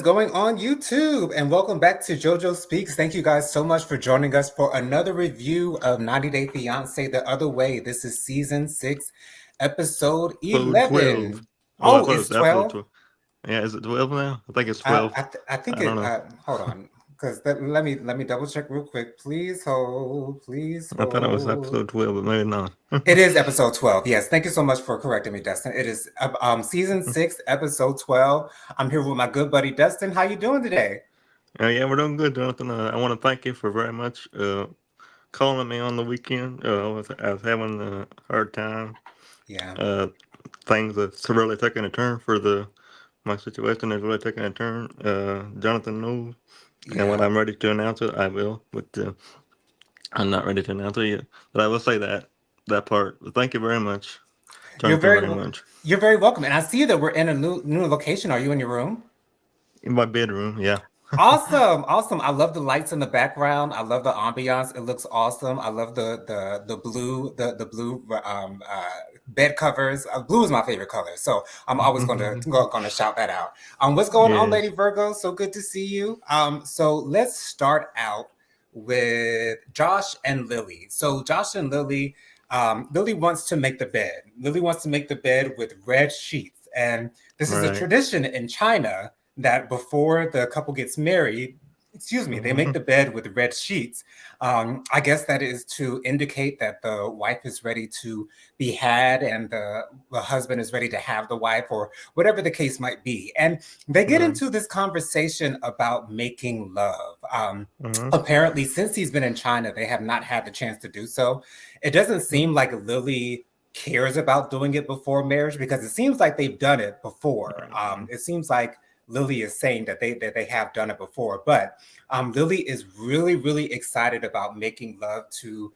going on YouTube? And welcome back to JoJo Speaks. Thank you guys so much for joining us for another review of 90 Day Fiance The Other Way. This is season 6, episode Episode 12. 11. Well, I Oh, thought it it's was episode 12? 12. Yeah, is it 12 now? I think it's I, 12. I, th- I think I don't it, know. hold on, because let me double check real quick. Please I thought it was hold. episode 12, but maybe not. It is episode 12. Yes, thank you so much for correcting me, Dustin. It is season 6, episode 12. I'm here with my good buddy Dustin. How you doing today? Yeah, we're doing good, Jonathan. I want to thank you for very much calling me on the weekend. I was having a hard time. Yeah. Uh, Things that's really taking a turn for my situation is really taking a turn. Jonathan knows, and when Yeah. I'm ready to announce it, I will. But I'm not ready to announce it yet. But I will say that part. But thank you very much, You're Jonathan, very very much. you're very welcome. And I see that we're in a new location. Are you in your room? In my bedroom, yeah. Awesome, awesome. I love the lights in the background. I love the ambiance. It looks awesome. I love the blue bed covers. Blue is my favorite color, so I'm always going to shout that out. What's going on, Lady Yes. Virgo? So good to see you. So let's start out with Josh and Lily. So Josh and Lily, Lily wants to make the bed. Lily wants to make the bed with red sheets, and this is a Right. tradition in China that before the couple gets married, they make Hmm. the bed with red sheets. I guess that is to indicate that the wife is ready to be had and the husband is ready to have the wife, or whatever the case might be. And they get Right. into this conversation about making love. Hmm. Apparently, since he's been in China, they have not had the chance to do so. It doesn't seem like Lily cares about doing it before marriage because it seems like they've done it before. It seems like Lily is saying that they have done it before, but Lily is really excited about making love to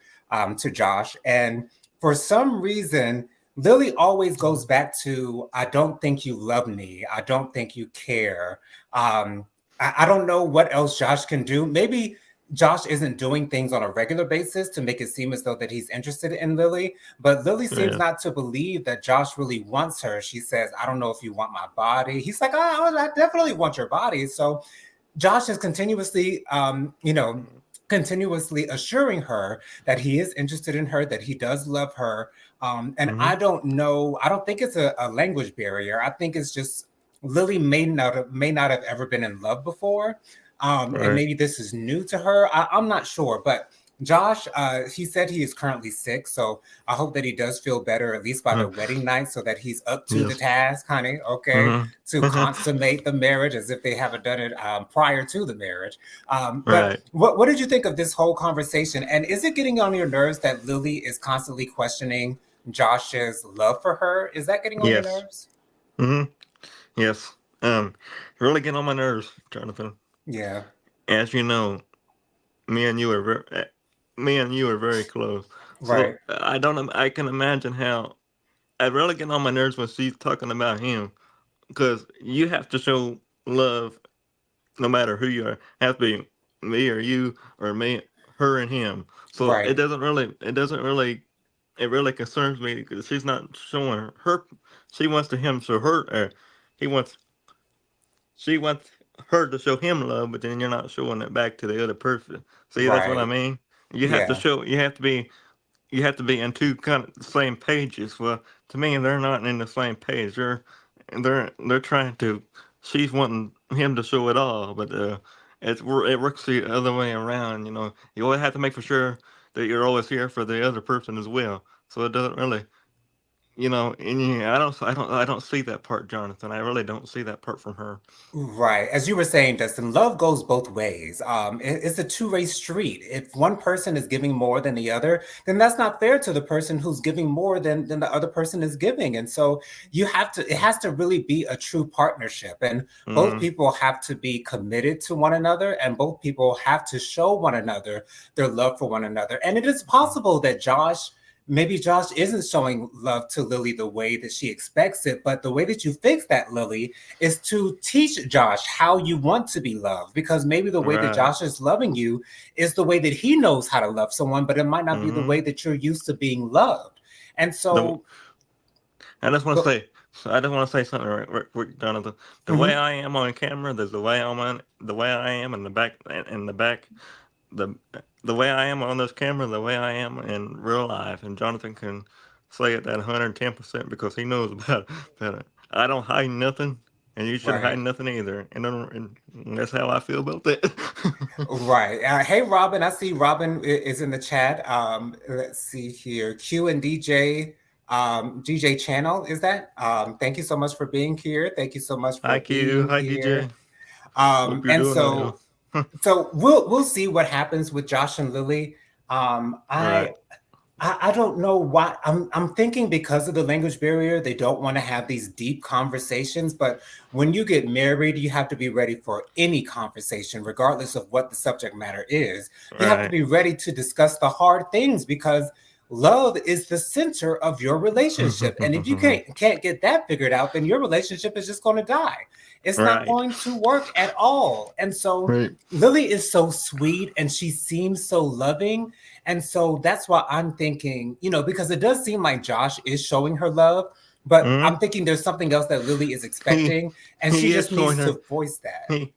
Josh, and for some reason, Lily always goes back to "I don't think you love me. I don't think you care." Um, I don't know what else Josh can do. Maybe Josh isn't doing things on a regular basis to make it seem as though that he's interested in Lily, but Lily seems Yeah. not to believe that Josh really wants her. She says, I don't know if you want my body. He's like, I definitely want your body. So Josh is continuously assuring her that he is interested in her, that he does love her. And Hmm. I don't know, I don't think it's a language barrier. I think it's just Lily may not have ever been in love before. And Right. maybe this is new to her. I'm not sure, but Josh, he said he is currently sick, so I hope that he does feel better at least by Uh, the wedding night, so that he's up to the yes. task, honey. Okay, Hmm. to consummate the marriage as if they haven't done it prior to the marriage. But Right. what did you think of this whole conversation? And is it getting on your nerves that Lily is constantly questioning Josh's love for her? Is that getting on your Yes. nerves? Hmm. Yes. Um, really getting on my nerves, Jonathan. Yeah, As you know, me and you are very close. right, So I don't. I can imagine how I really get on my nerves when she's talking about him, because you have to show love no matter who you are. Have to be me or you or me, her and him. So right, it really concerns me because she's not showing her. She wants to him show her. He wants she wants her to show him love, but then you're not showing it back to the other person. See, that's what I right. mean. You have to Yeah, show. You have to be in two kind of the same pages. Well, to me, they're not in the same page. They're trying to. She's wanting him to show it all, but it works the other way around. You always have to make for sure that you're always here for the other person as well. So it doesn't really, and yeah, I don't see that part, Jonathan. I really don't see that part from her. right. As you were saying, Dustin, love goes both ways. It's a two-way street. If one person is giving more than the other, then that's not fair to the person who's giving more than the other person is giving. And so it has to really be a true partnership. And both Mm, people have to be committed to one another, and both people have to show one another their love for one another. And it is possible that maybe Josh isn't showing love to Lily the way that she expects it, but the way that you fix that, Lily, is to teach Josh how you want to be loved. Because maybe the way that right. Josh is loving you is the way that he knows how to love someone, but it might not be the Mm-hmm. way that you're used to being loved. And The so, I just want to go, say, So I just want to say something real quick, Jonathan. The way Mhm. I am on camera, there's the way I am in the back, the the way I am on this camera, the way I am in real life, and Jonathan can say it at 110% because he knows about it. I don't hide nothing, and you shouldn't hide Right. nothing either. And that's how I feel about that. Right. Hey, Robin. I see Robin is in the chat. Let's see here. Q and DJ, DJ channel is that? Thank you so much for being here. Thank you so much for Hi Q, being hi DJ. here. Hope you're And doing well. so we'll see what happens with Josh and Lily. Um, Right. I I don't know why. I'm thinking because of the language barrier, they don't want to have these deep conversations. But when you get married, you have to be ready for any conversation, regardless of what the subject matter is. You have to Right. be ready to discuss the hard things because love is the center of your relationship. And if you can't get that figured out, then your relationship is just going to die. It's not Right. going to work at all. And so Right. Lily is so sweet and she seems so loving, and so that's why I'm thinking, because it does seem like Josh is showing her love, but Hmm. I'm thinking there's something else that Lily is He expecting, and she he is just showing needs her to voice that. he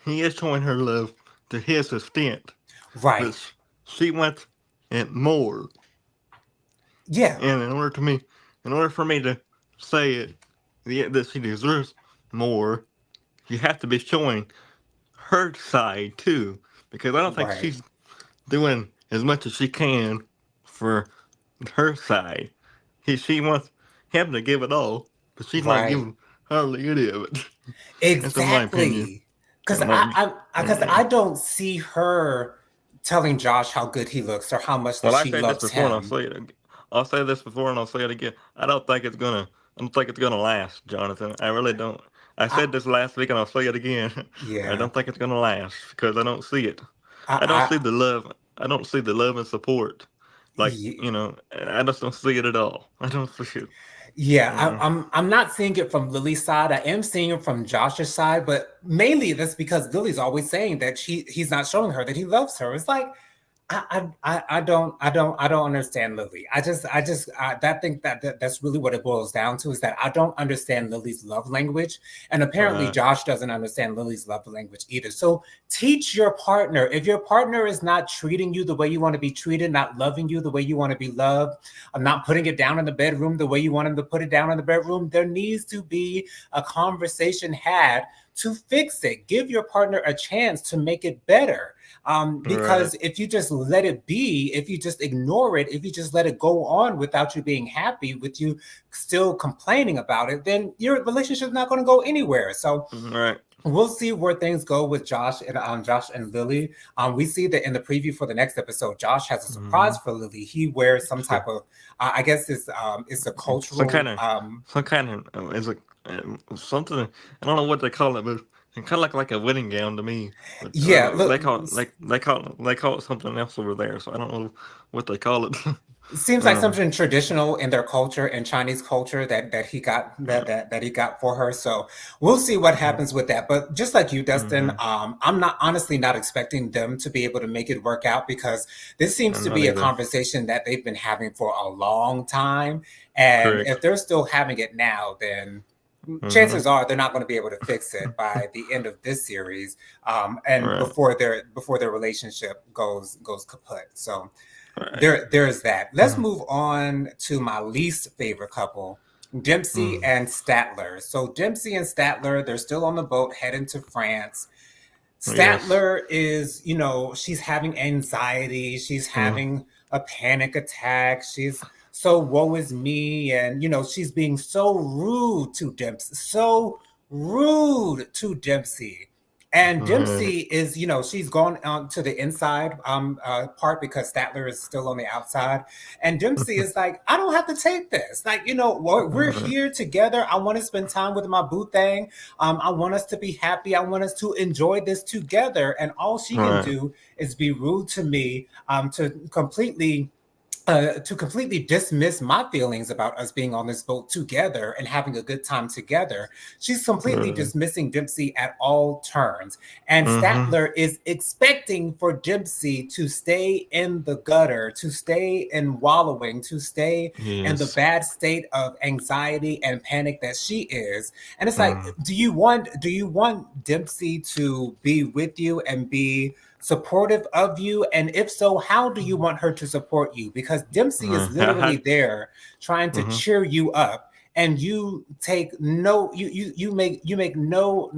he is showing her love to his extent, Right. but she wants it more. Yeah. And in order for me to say it, that she deserves more, you have to be showing her side too, because I don't think Right. she's doing as much as she can for her side. She wants him to give it all, but she's not Right. giving hardly any of it. That's in my opinion. Exactly. Because In my, I don't see her telling Josh how good he looks or how much that well, I she said this loves before, and I'll him. say it. I'll say this before, and I'll say it again. I don't think it's gonna last, Jonathan. I really don't. I I said this last week, and I'll say it again. I yeah. don't think it's gonna last because I don't see it. I don't see I the love. I don't see the love and support. Like yeah. I just don't see it at all. I don't see it. Yeah, Uh-uh. I'm not seeing it from Lily's side. I am seeing it from Josh's side, but mainly that's because Lily's always saying that he's not showing her that he loves her. It's like I don't understand Lily. I think that's really what it boils down to, is that I don't understand Lily's love language, and apparently Right. Josh doesn't understand Lily's love language either. So teach your partner. If your partner is not treating you the way you want to be treated, not loving you the way you want to be loved, not putting it down in the bedroom the way you want him to put it down in the bedroom, there needs to be a conversation had to fix it. Give your partner a chance to make it better. Right. Because if you just let it be, if you just ignore it, if you just let it go on without you being happy, with you still complaining about it, then your relationship's not going to go anywhere. So Right. we'll see where things go with Josh and Lily. We see that in the preview for the next episode, Josh has a Mm-hmm. surprise for Lily. He wears some So type of, I guess it's a some kind cultural. of some kind of is a something. I don't know what they call it, but it kind of like a wedding gown to me. But Yeah, they look, call it they call it something else over there. So I don't know what they call it. seems like um, something traditional in their culture, in Chinese culture, that he got that he got for her. So we'll see what happens with that. But just like you, Dustin, mm-hmm. I'm not honestly not expecting them to be able to make it work out, because this seems I'm to not be a either. conversation that they've been having for a long time. And Correct. if they're still having it now, then Mm-hmm. chances are they're not going to be able to fix it by the end of this series, and Right. before their relationship goes kaput. So Right. there's that. Let's Mm-hmm. move on to my least favorite couple, Dempsey Mm-hmm. and Statler. So Dempsey and Statler, they're still on the boat heading to France. Yes. Statler is, she's having anxiety, she's Mm-hmm. having a panic attack, she's so woe is me, and she's being so rude to Dempsey, so rude to Dempsey. And Right. Dempsey is, she's gone to the inside part because Statler is still on the outside. And Dempsey is like, I don't have to take this. Like, we're Right. here together. I want to spend time with my boo thing. I want us to be happy. I want us to enjoy this together. And all she can Right. do is be rude to me, to completely to completely dismiss my feelings about us being on this boat together and having a good time together. She's completely dismissing Dempsey at all turns. And Mm-hmm. Statler is expecting for Dempsey to stay in the gutter, to stay in wallowing, to stay in the Yes. bad state of anxiety and panic that she is. And it's like, do you want Dempsey to be with you and be supportive of you? And if so, how do you want her to support you? Because Dempsey is literally there trying to cheer you up, and you take no, you make no,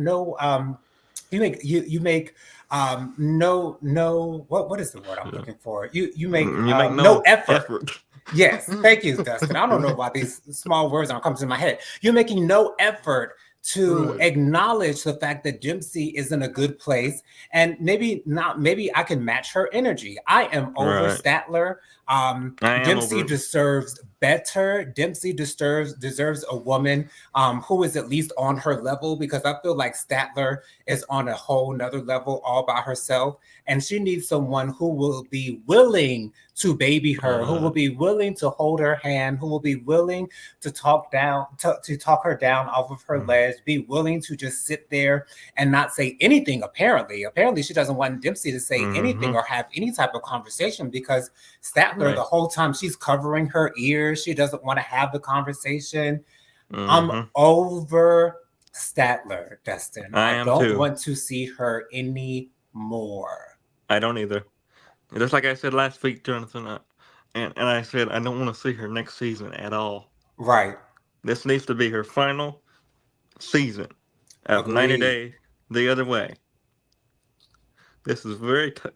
what is the word I'm looking for? You make You make no no effort. effort. Yes, thank you, Dustin. I don't know why these small words aren't coming to my head. You're making no effort to Right. acknowledge the fact that Dempsey is in a good place, and maybe not. Maybe I can match her energy. I am over Right. Statler. I am Dempsey over. deserves better. Dempsey deserves a woman who is at least on her level, because I feel like Statler is on a whole nother level all by herself, and she needs someone who will be willing to baby her, who will be willing to hold her hand, who will be willing to to talk her down off of her ledge, be willing to just sit there and not say anything. Apparently she doesn't want Dempsey to say anything or have any type of conversation, because Statler, the Right. whole time, she's covering her ears. She doesn't want to have the conversation. I'm Mm-hmm. over Statler, Dustin. I I am don't too. want to see her anymore. I don't either. Just like I said last week, Jonathan, and I said I don't want to see her next season at all. Right. This needs to be her final season of 90 Agreed. Days the Other Way. This is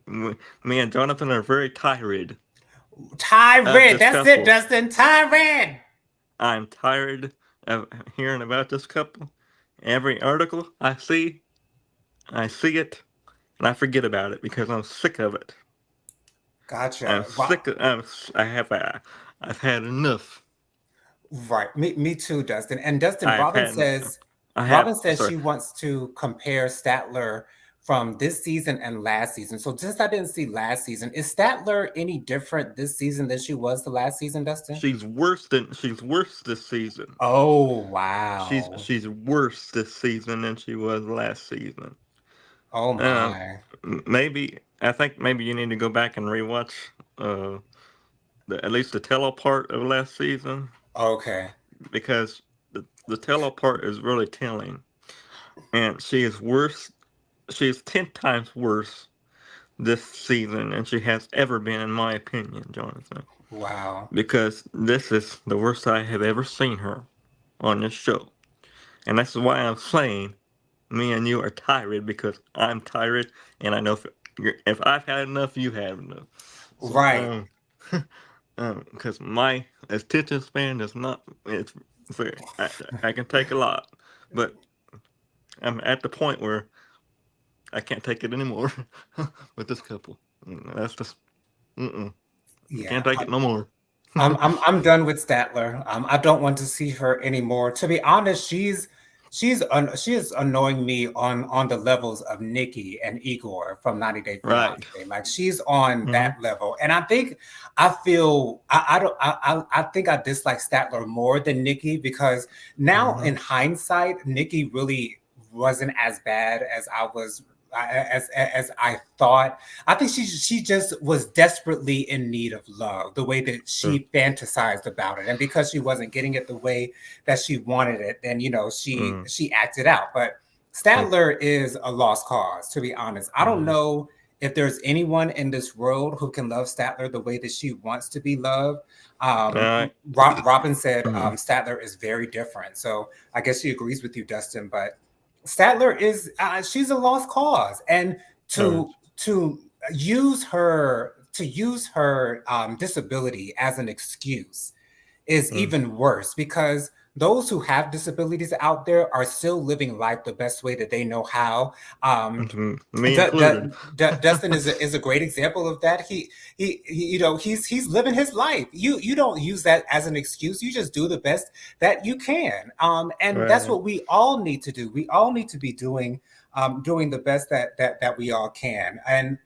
me and Jonathan are very tired of Tyrant. this That's it, couple. Dustin. Tyrant. I'm tired of hearing about this couple. Every article I see it, and I forget about it because I'm sick of it. I'm Gotcha. sick of. I've had enough. Right. Me too, Dustin. And Dustin, I've had. I have. Robin says Sorry. she wants to compare Statler from this season and last season. So since I didn't see last season, is Statler any different this season than she was the last season, Dustin? She's worse this season. Oh, wow. She's worse this season than she was last season. Oh Um, my. maybe I think maybe you need to go back and rewatch uh at least the tell part of last season, Okay. because the tell part is really telling, and she is worse. She is 10 times worse this season than she has ever been, in my opinion, Jonathan. Wow. Because this is the worst I have ever seen her on this show, and that's why I'm saying me and you are tired, because I'm tired, and I know if I've had enough, you have enough. So Right. because my attention span is not, it's very, I can take a lot, but I'm at the point where I can't take it anymore with this couple. That's just, can't Yeah. take it no more. I'm done with Statler. I don't want to see her anymore. To be honest, she is annoying me on the levels of Nikki and Igor from 90 Day Right. Fiance. Like, she's on Mm-hmm. that level, and I think I dislike Statler more than Nikki, because now Mm-hmm. in hindsight, Nikki really wasn't as bad as as I thought. I think she just was desperately in need of love, the way that Sure. she fantasized about it, and because she wasn't getting it the way that she wanted it, then Mm-hmm. she acted out. But Statler is a lost cause, to be honest. I don't Mm-hmm. know if there's anyone in this world who can love Statler the way that she wants to be loved. All right. Robin said Mm-hmm. Statler is very different, so I guess she agrees with you, Dustin. But Statler is she's a lost cause, and All right. to use her disability as an excuse is Mm. even worse, because those who have disabilities out there are still living life the best way that they know how. Me included. Dustin is a great example of that. He's living his life. You don't use that as an excuse. You just do the best that you can. And that's Right. what we all need to do. We all need to be doing the best that we all can. And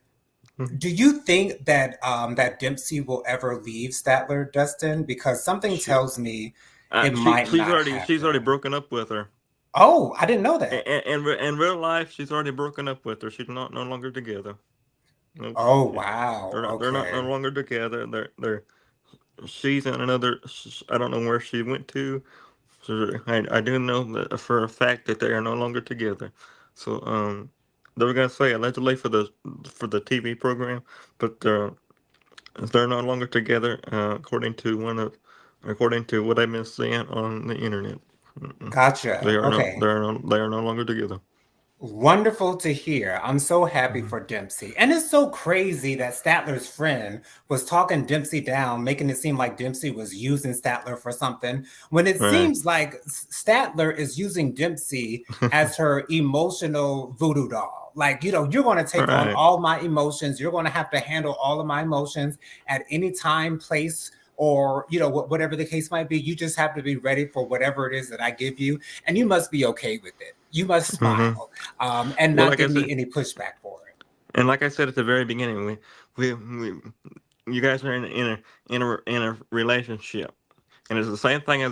Do you think that that Dempsey will ever leave Statler, Dustin? Because something She, tells me it she might not she's already happen. broken up with her. Oh, I didn't know that. In real life, she's already broken up with her. She's not no longer together. Nope. Oh, Yeah. wow. They're not no Okay. longer together. They're she's in another. I don't know where she went to. So I do know that for a fact that they are no longer together. So they were gonna say allegedly for the TV program, but they're no longer together according to what I've been seeing on the internet. Mm-mm. Gotcha. Okay. They are no longer together. Wonderful to hear. I'm so happy Mhm. for Dempsey. And it's so crazy that Statler's friend was talking Dempsey down, making it seem like Dempsey was using Statler for something, when it Right. seems like Statler is using Dempsey as her emotional voodoo doll. Like, you're going to take on Right. all my emotions. You're going to have to handle all of my emotions at any time, place, or, whatever the case might be. You just have to be ready for whatever it is that I give you. And you must be okay with it. You must Hmm. smile and Well, not like I give me said, any pushback for it. and like I said at the very beginning, we you guys are in a relationship, and it's the same thing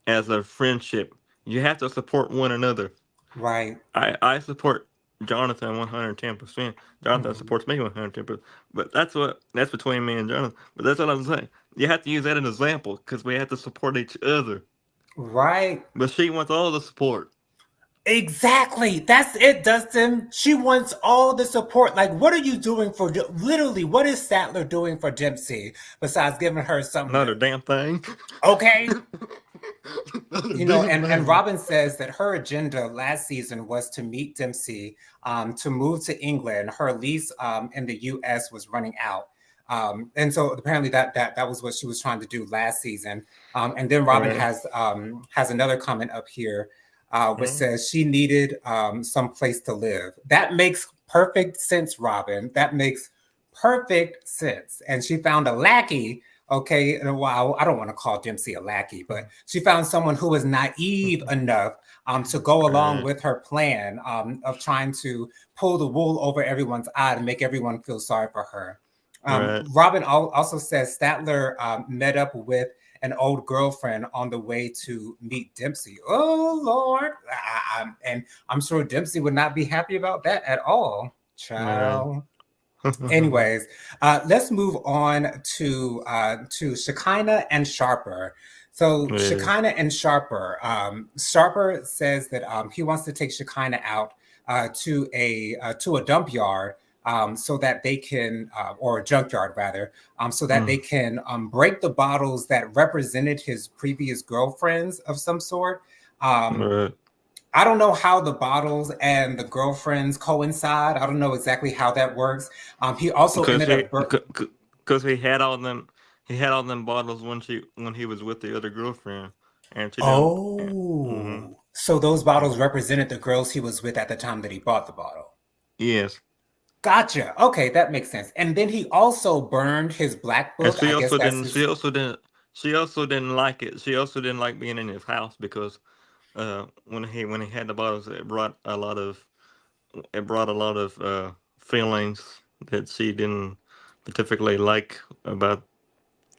as a friendship. You have to support one another. Right. I support Jonathan 110%. Jonathan Mhm. supports me 110%. But that's between me and Jonathan. But that's what I'm saying. You have to use that as an example because we have to support each other. Right. But she wants all the support. Exactly. That's it, Dustin. She wants all the support. Like, what are you doing for, literally, what is Statler doing for Dempsey besides giving her something Not a to, damn thing. okay? Not a damn And thing. Robin says that her agenda last season was to meet Dempsey, to move to England. Her lease in the U.S. was running out, and so apparently that was what she was trying to do last season. And then Robin Right. has another comment up here, which Mm, says she needed some place to live. That makes perfect sense, Robin. That makes perfect sense. And she found a lackey. Okay, and while I don't want to call Dempsey a lackey, but she found someone who was naive enough to go along right. with her plan of trying to pull the wool over everyone's eye to make everyone feel sorry for her. Right. Robin also says Statler met up with an old girlfriend on the way to meet Dempsey. Oh, Lord. And I'm sure Dempsey would not be happy about that at all. Right. Child. Anyways, let's move on to Shekinah and Sharper. So Yeah. Shekinah and Sharper. Sharper says that he wants to take Shekinah out to a dump yard, so that they can, or a junkyard rather, so that Mm, they can break the bottles that represented his previous girlfriends of some sort. Um, right. I don't know how the bottles and the girlfriends coincide. I don't know exactly how that works. He also Because ended he, up. because he had all them bottles when he was with the other girlfriend, and she didn't. Mm-hmm. Oh, so those bottles represented the girls he was with at the time that he bought the bottle. Yes, Gotcha. Okay, that makes sense. And then he also burned his black and book. I guess that's his. she also didn't like it. She also didn't like being in his house because when he had the bottles, it brought a lot of feelings that she didn't particularly like about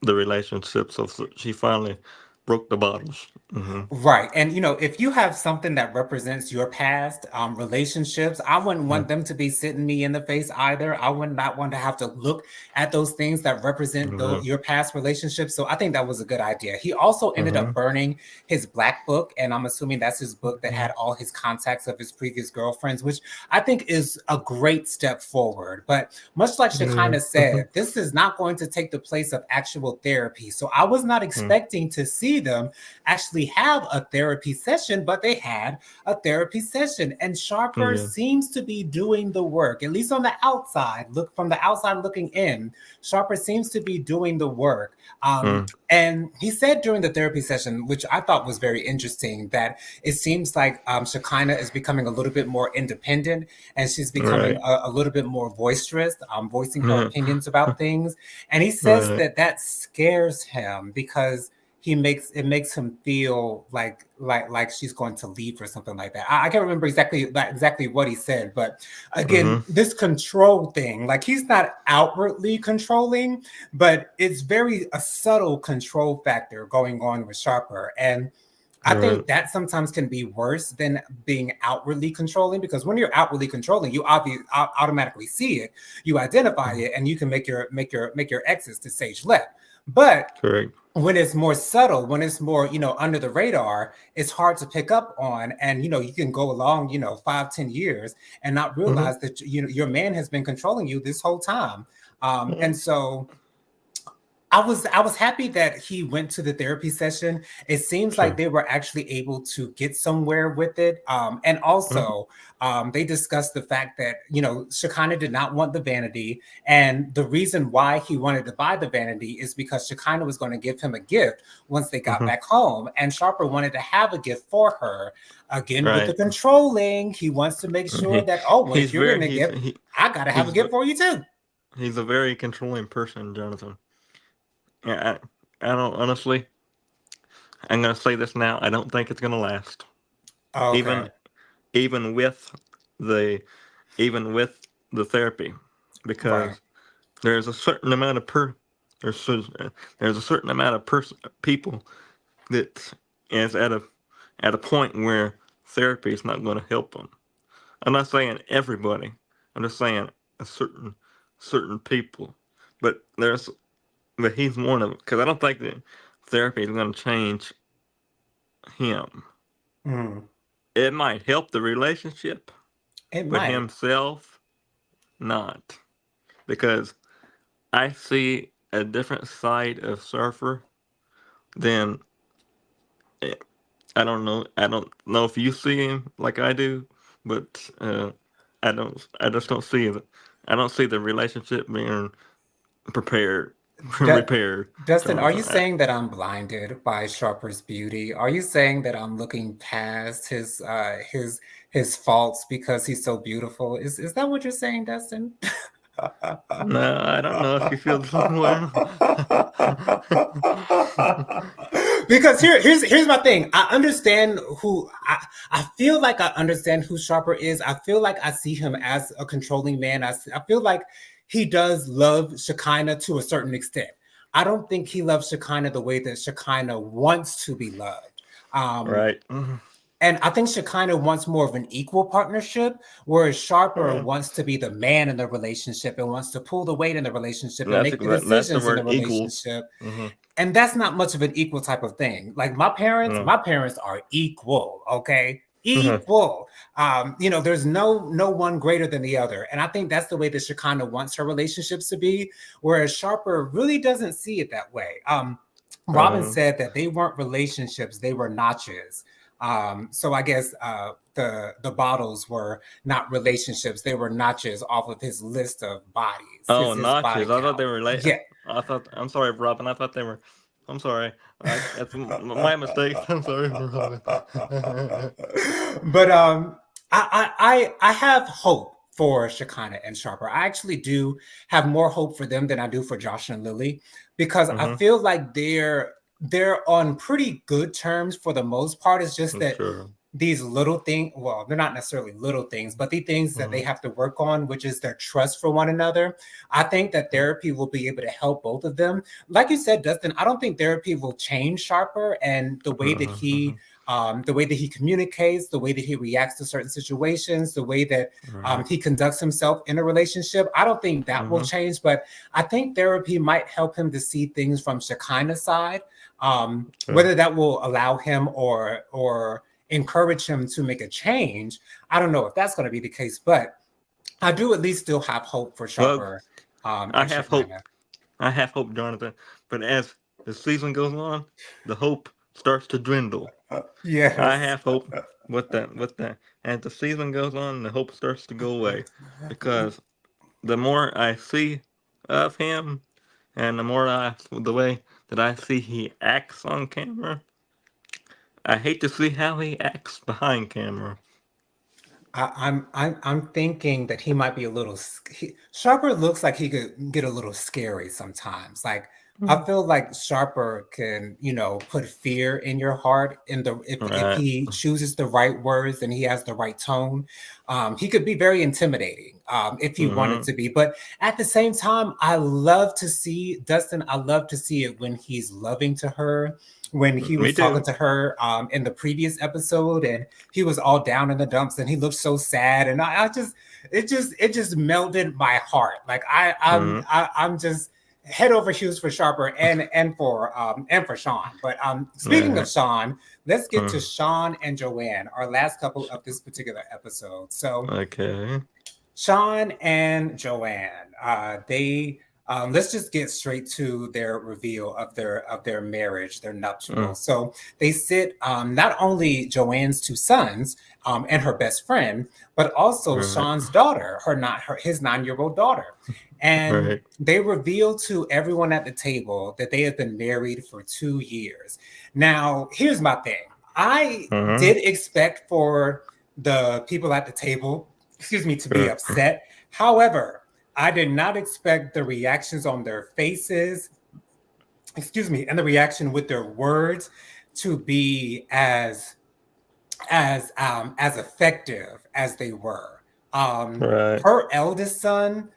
the relationship. So she finally broke the bottles. Hmm. Right. And if you have something that represents your past relationships, I wouldn't want them to be sitting me in the face either. I would not want to have to look at those things that represent Hmm. your past relationships. So I think that was a good idea. He also ended Hmm. up burning his black book, and I'm assuming that's his book that had all his contacts of his previous girlfriends, which I think is a great step forward. But much like Yeah. Shekinah said, this is not going to take the place of actual therapy. So I was not Mm. expecting to see them actually have a therapy session, but they had a therapy session. And Sharper Yeah. seems to be doing the work, at least on the outside. Look from the outside looking in, Sharper seems to be doing the work. Mm. And he said during the therapy session, which I thought was very interesting, that it seems like Shekinah is becoming a little bit more independent and she's becoming Right. a little bit more boisterous, voicing her Yeah. opinions about things. And he says Right. that that scares him because it makes him feel like she's going to leave or something like that. I can't remember exactly what he said, but again, this control thing, like he's not outwardly controlling, but it's very a subtle control factor going on with Sharper. And I think that sometimes can be worse than being outwardly controlling, because when you're outwardly controlling, you automatically see it, you identify it, and you can make your exits to stage left. But Correct. when it's more subtle, when it's more, under the radar, it's hard to pick up on. And, you can go along, 5-10 years and not realize that, your man has been controlling you this whole time. And so I was happy that he went to the therapy session. It seems like they were actually able to get somewhere with it. And also, they discussed the fact that, Shekinah did not want the vanity. And the reason why he wanted to buy the vanity is because Shekinah was going to give him a gift once they got back home. And Sharper wanted to have a gift for her. Again, with the controlling, he wants to make sure that, if you're going to give, I got to have a gift for you too. He's a very controlling person, Jonathan. Yeah, I don't, honestly, I'm gonna say this now. I don't think it's gonna last. Okay. Even with the therapy, because there's a certain amount of there's a certain amount of people that is at a point where therapy is not going to help them. I'm not saying everybody. I'm just saying a certain people. But he's one of them, because I don't think that therapy is going to change him. It might help the relationship, but himself, not. Because I see a different side of Surfer than, I don't know if you see him like I do, but I just don't see it. I don't see the relationship being repaired. Dustin, are you Jonathan. saying that I'm blinded by Sharper's beauty? Are you saying that I'm looking past his faults because he's so beautiful? Is that what you're saying, Dustin? No, I don't know if you feel the same way. Because here's my thing. I feel like I understand who Sharper is. I feel like I see him as a controlling man. I feel like he does love Shekinah to a certain extent. I don't think he loves Shekinah the way that Shekinah wants to be loved. Right. And I think Shekinah wants more of an equal partnership, whereas Sharper wants to be the man in the relationship and wants to pull the weight in the relationship and make the decisions in the relationship. And that's not much of an equal type of thing. Like my parents are equal, okay? Equal. There's no one greater than the other. And I think that's the way that Shekinah wants her relationships to be, whereas Sharper really doesn't see it that way. Robin said that they weren't relationships, they were notches. So I guess the bottles were not relationships; they were notches off of his list of bodies. Oh, his notches! body I thought they were Yeah. I'm sorry, Robin. I thought they were. I'm sorry. That's my mistake. I'm sorry, Robin. But I have hope for Shekinah and Sharper. I actually do have more hope for them than I do for Josh and Lily, because I feel like they're on pretty good terms for the most part. It's just that these little things, well, they're not necessarily little things, but the things that they have to work on, which is their trust for one another. I think that therapy will be able to help both of them. Like you said, Dustin, I don't think therapy will change Sharper and the way that he communicates, the way that he reacts to certain situations, the way that he conducts himself in a relationship. I don't think that will change, but I think therapy might help him to see things from Shekinah's side. Whether that will allow him or encourage him to make a change, I don't know if that's going to be the case, but I do at least still have hope for Sharper. I have hope. I have hope, Jonathan. But as the season goes on, the hope starts to dwindle. Yes. I have hope with that. As the season goes on, the hope starts to go away, because the more I see of him, and the way that I see he acts on camera, I hate to see how he acts behind camera. I'm thinking that he might be a little. Sharper looks like he could get a little scary sometimes. Like I feel like Sharper can, put fear in your heart in the if Right. he chooses the right words and he has the right tone. He could be very intimidating if he wanted Mm-hmm. to be. But at the same time, I love to see Dustin. I love to see it when he's loving to her. When he Me was talking too. to her in the previous episode, and he was all down in the dumps, and he looked so sad, and it just melted my heart. Like Mm-hmm. I'm just head over heels for Sharper and for Sean. But speaking of Right. Sean, let's get to Mm. Sean and Joanne, our last couple of this particular episode. So Okay. Sean and Joanne, they let's just get straight to their reveal of their marriage, their Mm. nuptials. So they sit not only Joanne's two sons and her best friend, but also Right. Sean's daughter, his 9-year-old daughter, and Right. they reveal to everyone at the table that they have been married for 2 years. Now, here's my thing: I Mm-hmm. did expect for the people at the table, excuse me, to be Right. upset. However, I did not expect the reactions on their faces, excuse me, and the reaction with their words to be as effective as they were. Right. Her eldest son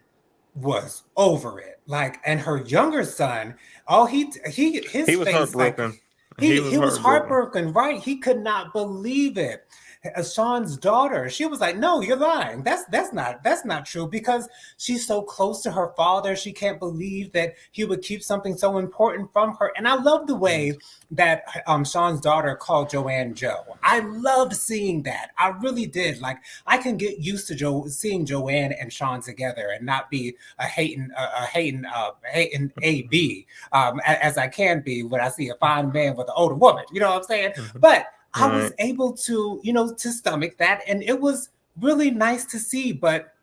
was over it, like, and her younger son, oh, his He was face, like, heartbroken. He he was he was heartbroken. heartbroken, right? He could not believe it. Sean's daughter, she was like, "No, you're lying. That's not true." Because she's so close to her father, she can't believe that he would keep something so important from her. And I love the way that Sean's daughter called Joanne Joe. I loved seeing that. I really did. Like, I can get used to seeing Joanne and Sean together and not be a hating AB as I can be when I see a fine man with an older woman. You know what I'm saying? Mhm. But I was Right. able to stomach that, and it was really nice to see. But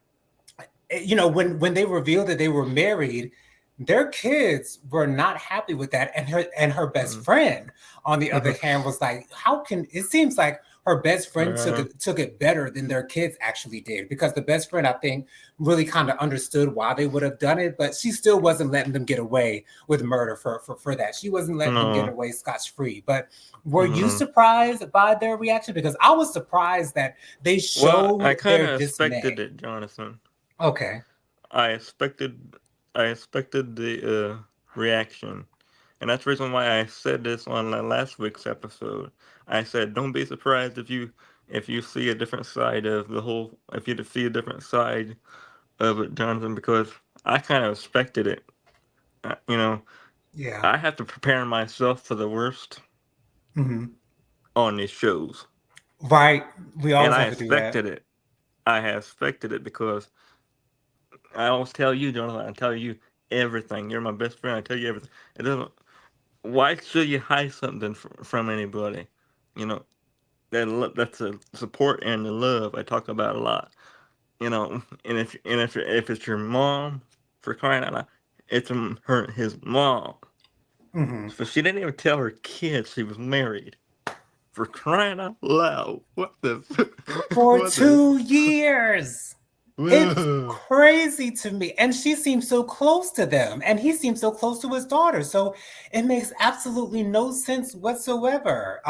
when they revealed that they were married, their kids were not happy with that, and her best Mm. friend, on the other hand, was like, how can it seems like her best friend took Right. it better than their kids actually did, because the best friend, I think, really kind of understood why they would have done it, but she still wasn't letting them get away with murder for that. She wasn't letting them get No. away scotch free. But were you Mm-mm. surprised by their reaction? Because I was surprised that they Well, I showed kind their of expected dismay. it, Jonathan. Okay. I expected, I expected the reaction, and that's the reason why I said this on last week's episode. I said, don't be surprised if you see a different side of the whole, if you see a different side of it, Jonathan, because I kind of expected it. You know, Yeah. I have to prepare myself for the worst Hmm. on these shows, Right. We and always I have to do that. expected it. I have expected it because I always tell you, Jonathan. I tell you everything. You're my best friend. I tell you everything. It doesn't. Why should you hide something from anybody? You know that's a support and the love I talk about a lot. And if it's your mom, for crying out loud, it's his mom. Hmm. So she didn't even tell her kids she was married. For crying out loud! What the? For What the? 2 years. It's crazy to me. And she seems so close to them, and he seems so close to his daughter. So it makes absolutely no sense whatsoever.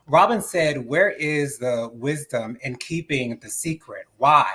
Robin said, "Where is the wisdom in keeping the secret? Why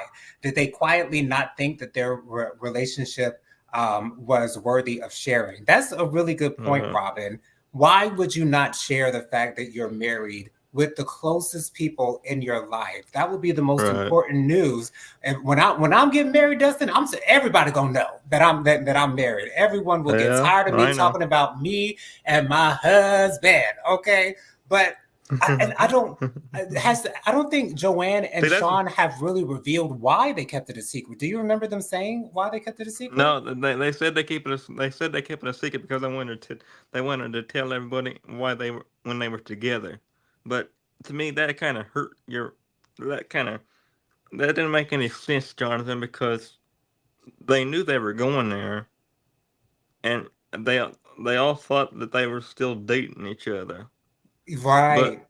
did they quietly not think that their relationship was worthy of sharing?" That's a really good point, Uh, Robin. Why would you not share the fact that you're married with the closest people in your life? That would be the most right. important news. And when I'm getting married, Dustin, everybody gonna know that I'm married. Everyone will get Yeah, tired of me I know. talking about me and my husband. Okay, but I don't. I don't think Joanne and See, that's Sean have really revealed why they kept it a secret. Do you remember them saying why they kept it a secret? no. They said they keep it. They said they kept it a secret because they wanted to tell everybody why they were when they were together. But to me, that kind of hurt your. That kind of that didn't make any sense, Jonathan, because they knew they were going there, and they all thought that they were still dating each other. But Right.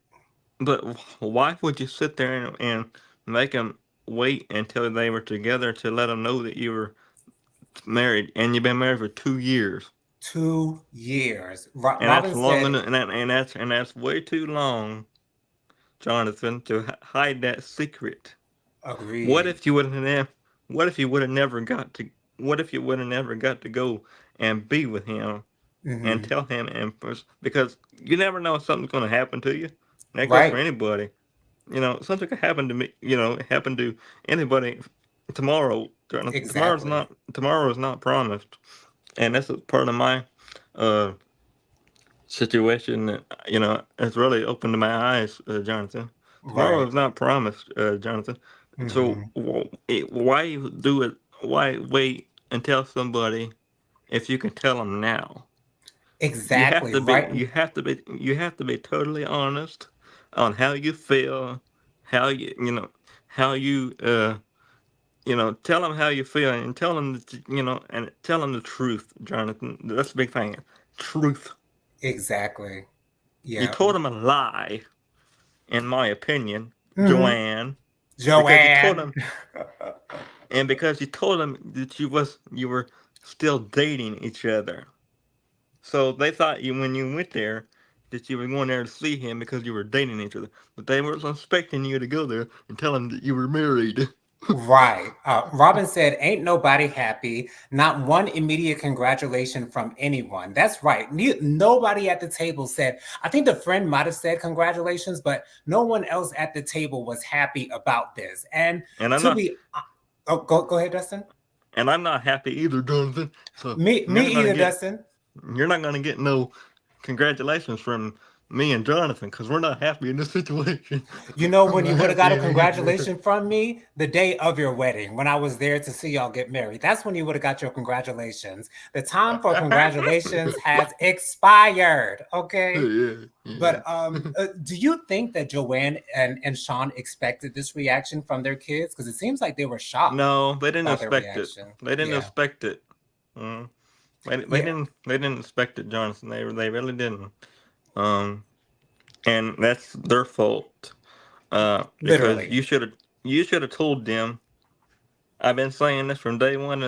but why would you sit there and make them wait until they were together to let them know that you were married and you've been married for 2 years? 2 years. And that's Robin long said, enough, and that's way too long, Jonathan, to hide that secret. What agreed. if you would have? What if you would have never got to? What if you would have never got to go and be with him and Hmm. tell him because you never know if something's going to happen to you. That goes for Right. anybody. Something could happen to me. Happen to anybody tomorrow. Exactly. Tomorrow is not promised, and that's a part of my uh situation that has really opened my eyes, Jonathan. Tomorrow Right. is not promised, Jonathan. So Hmm. why do it? Why wait and tell somebody if you can tell them now? You have Exactly. to be. Right. You have to be. You have to be totally honest on how you feel, how how you tell them how you feel and tell them and tell them the truth, Jonathan. That's the big thing. Truth. Exactly. You Yeah. told them a lie, in my opinion, Hmm. Joanne, because you told Joanne. them, and because you told them that you were still dating each other. So they thought you when you went there that you were going there to see him because you were dating each other, but they weren't expecting you to go there and tell him that you were married. Right. Robin said, "Ain't nobody happy. Not one immediate congratulation from anyone." That's right. Nobody at the table said. I think the friend might have said congratulations, but no one else at the table was happy about this. And And I'm to not, be, oh, go ahead, Dustin. and I'm not happy either, Jonathan. So Me you're not gonna either, get, Dustin. you're not gonna get no congratulations from me and Jonathan because we're not happy in this situation. You know I'm when not you would have got happy a in it. congratulation from me? The day of your wedding, when I was there to see y'all get married. That's when you would have got your congratulations. The time for congratulations has expired. Okay. Yeah, yeah. But do you think that Joanne and Sean expected this reaction from their kids? Because it seems like they were shocked No, they didn't about their expect it. reaction. They didn't Yeah. expect it. Mm. They Yeah. didn't. They didn't expect it, Jonathan. They really didn't. Um, and that's their fault. Because Literally. you should have told them. I've been saying this from day one.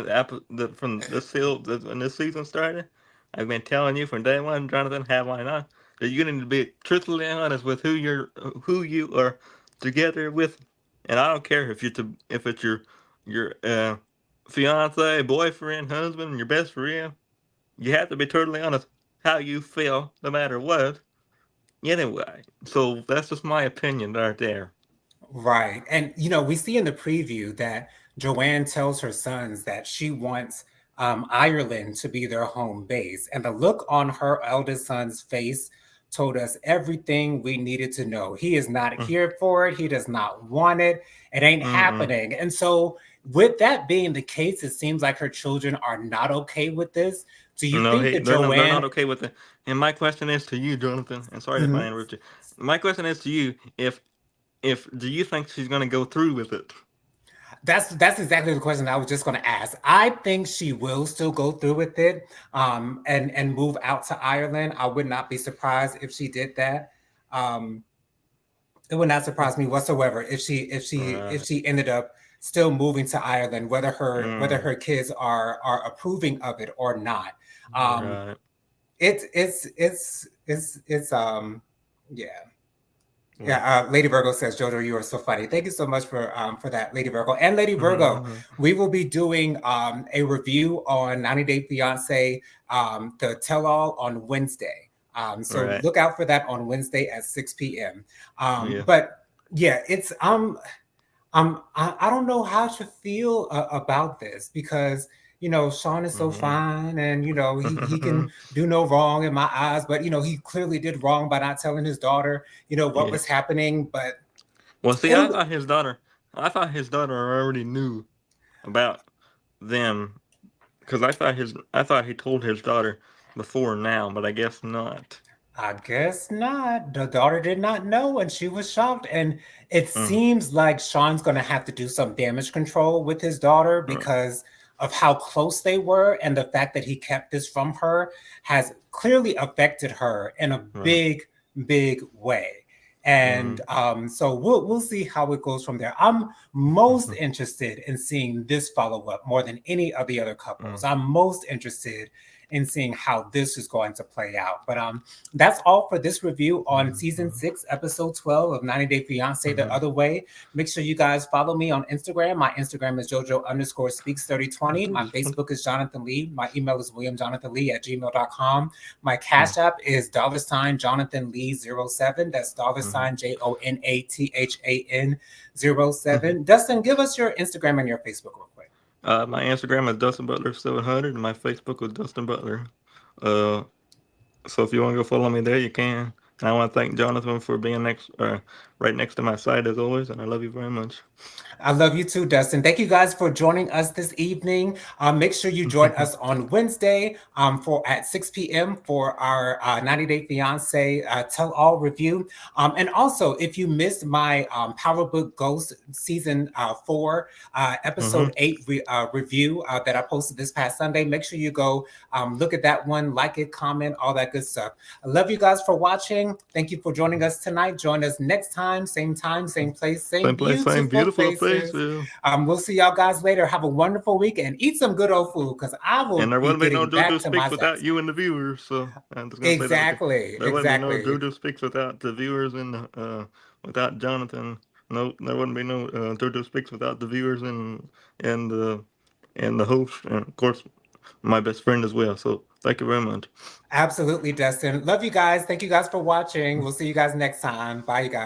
From when this season started. I've been telling you from day one, Jonathan. Have I not? That you need to be truthfully honest with who you are together with, and I don't care if it's your fiance, boyfriend, husband, your best friend. You have to be totally honest how you feel, no matter what. Anyway, so that's just my opinion right there. Right. And, we see in the preview that Joanne tells her sons that she wants Ireland to be their home base. And the look on her eldest son's face told us everything we needed to know. He is not Mm, here for it. He does not want it. It ain't Mm-mm. happening. And so, with that being the case, it seems like her children are not okay with this. Do you No, think hey, that they're not Joanne? okay with it. And my question is to you, Jonathan. And sorry if I Mhm. interrupt you. My question is to you: if do you think she's going to go through with it? That's exactly the question I was just going to ask. I think she will still go through with it, and move out to Ireland. I would not be surprised if she did that. Um, it would not surprise me whatsoever if Right, she ended up still moving to Ireland, whether her mm, kids are approving of it or not. Um, right, it's yeah. yeah, Yeah, Lady Virgo says, Jojo, you are so funny. Thank you so much for that, Lady Virgo. And Lady Virgo, we will be doing a review on 90 Day Fiance, the tell all on Wednesday. So right, look out for that on Wednesday at 6 p.m. yeah, But yeah, it's I don't know how to feel about this because Sean is so mm. fine and he can do no wrong in my eyes, but he clearly did wrong by not telling his daughter what was Yes. happening. But Well, see, it I thought his daughter already knew about them because I thought he told his daughter before now, but I guess not. I guess not. The daughter did not know, and she was shocked. And it Mm, seems like Sean's going to have to do some damage control with his daughter right, because of how close they were, and the fact that he kept this from her has clearly affected her in a right, big, big way. And mm, so we'll see how it goes from there. I'm most mm, interested in seeing this follow up more than any of the other couples. mm, I'm most interested and seeing how this is going to play out. But that's all for this review on season 6, episode 12 of 90 Day Fiance The Other Way. Make sure you guys follow me on Instagram. My Instagram is JoJo_speaks3020. My Facebook is Jonathan Lee. My email is williamjonathanlee@gmail.com. My Cash App is $Jonathan Lee 07. That's $JONATHAN 07. Dustin, give us your Instagram and your Facebook real quick. My Instagram is Dustin Butler 700, and my Facebook is Dustin Butler. So if you want to go follow me there, you can. And I want to thank Jonathan for being right next to my side as always, and I love you very much. I love you too, Dustin. Thank you guys for joining us this evening. Make sure you join us on Wednesday at 6 p.m. for our 90 Day Fiance Tell All review. And also, if you missed my Power Book Ghost Season 4, Episode 8 review that I posted this past Sunday, make sure you go look at that one, like it, comment, all that good stuff. I love you guys for watching. Thank you for joining us tonight. Join us next time, same place, same beautiful faces. We'll see y'all guys later. Have a wonderful week and eat some good old food because I will and there be wouldn't be getting no back JoJo to my Speaks without zest. you and the viewers. So Exactly. There wouldn't be no JoJo Speaks without the viewers and without Jonathan. No, there wouldn't be no JoJo Speaks without the viewers and the host, and of course my best friend as well. So thank you very much. Absolutely, Dustin. Love you guys. Thank you guys for watching. We'll see you guys next time. Bye, you guys.